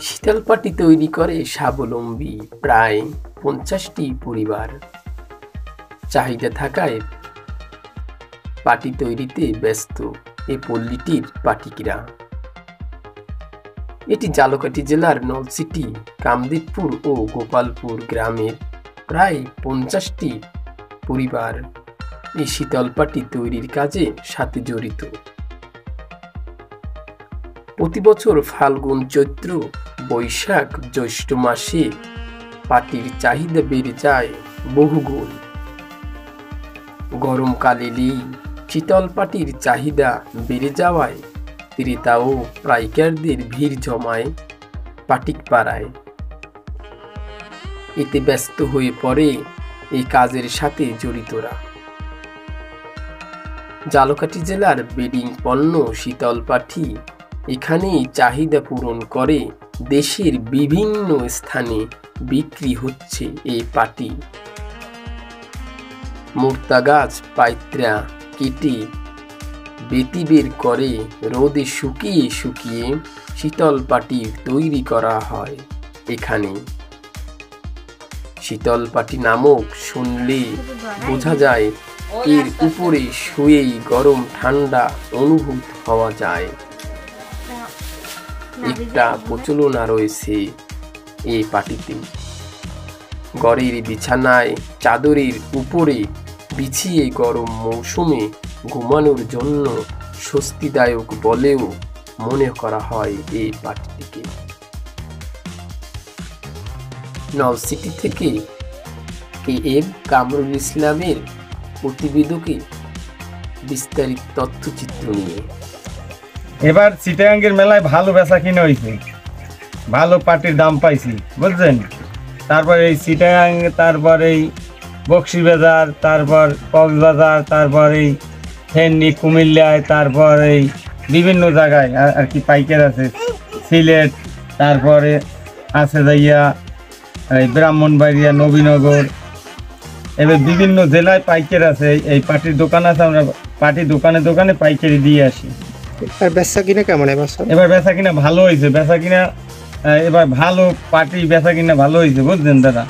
শীতল পাটি তৈরি করে স্বাবলম্বী প্রায় 50টি পরিবার। চাহিদা থাকায় পাটি তৈরিতে ব্যস্ত এ পল্লীটির পাটিকিরা। এটি ঝালকাঠি জেলার নলছিটি, কামদেবপুর ও গোপালপুর গ্রামের প্রায় 50টি পরিবার এই শীতল পাটি তৈরির কাজে সাথে জড়িত। প্রতি বছর ফাল্গুন, চৈত্র, বৈশাখ, জ্যৈষ্ঠ মাসে পাটির চাহিদা বেড়ে যায় বহুগুণ। গরমকাল এলেই শীতল পাটির চাহিদা বেড়ে যাওয়ায় ক্রেতা ও পাইকারদের ভিড় জমায় পাটিক পাড়ায়। এতে ব্যস্ত হয়ে পড়ে এই কাজের সাথে জড়িতরা। ঝালকাঠি জেলার বেডিং পণ্য শীতল পাটি এখানেই চাহিদা পূরণ করে দেশের বিভিন্ন স্থানে বিক্রি হচ্ছে এই পাটি। মুর্তা গাছ পাইত্রা কেটে বেতি বের করে রোদে শুকিয়ে শুকিয়ে শীতল পাটি তৈরি করা হয় এখানে। শীতল পাটি নামক শুনলে বোঝা যায় এর উপরে শুয়েই গরম ঠান্ডা অনুভূত হওয়া যায়। একটা প্রচলনা রয়েছে এই পাটিতে। ঘরের বিছানায় চাদরের উপরে বিছিয়ে গরম মৌসুমে ঘুমানোর জন্য স্বস্তিদায়ক বলেও মনে করা হয় এই পাটিটিকে। নলছিটি থেকে KM কামরুল ইসলামের প্রতিবেদকে বিস্তারিত তথ্যচিত্র নিয়ে। এবার চিটাগাঙ্গের মেলায় ভালো বেচা কিনে হয়েছে, ভালো পাটির দাম পাইছি বুঝছেন। তারপর এই চিটাগাং, তারপর এই বক্সিবাজার, তারপর কক্সবাজার, তারপর এই ফেনী, কুমিল্লায়, তারপর এই বিভিন্ন জায়গায় আর কি পাইকার আছে। সিলেট, তারপরে আছে যাইয়া এই ব্রাহ্মণবাড়িয়া, নবীনগর, এবার বিভিন্ন জেলায় পাইকার আছে। এই পাটির দোকান আছে, আমরা পাটি দোকানে দোকানে পাইকারি দিয়ে আসি। আর বেচা কিনা কেমন? এবার বেচা কিনা ভালো হয়েছে, বেচা কিনা এবার ভালো পাটি বেচা কিনা ভালো হয়েছে বুঝলেন দাদা।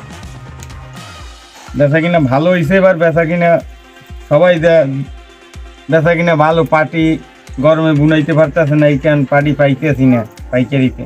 বেচা কিনা ভালো হয়েছে, এবার বেচা কিনা সবাই বেচা কিনা ভালো। পাটি গরমে বুনাইতে পারতেছে না, এই কারণ পাটি পাইতেছি না পাইকারিতে।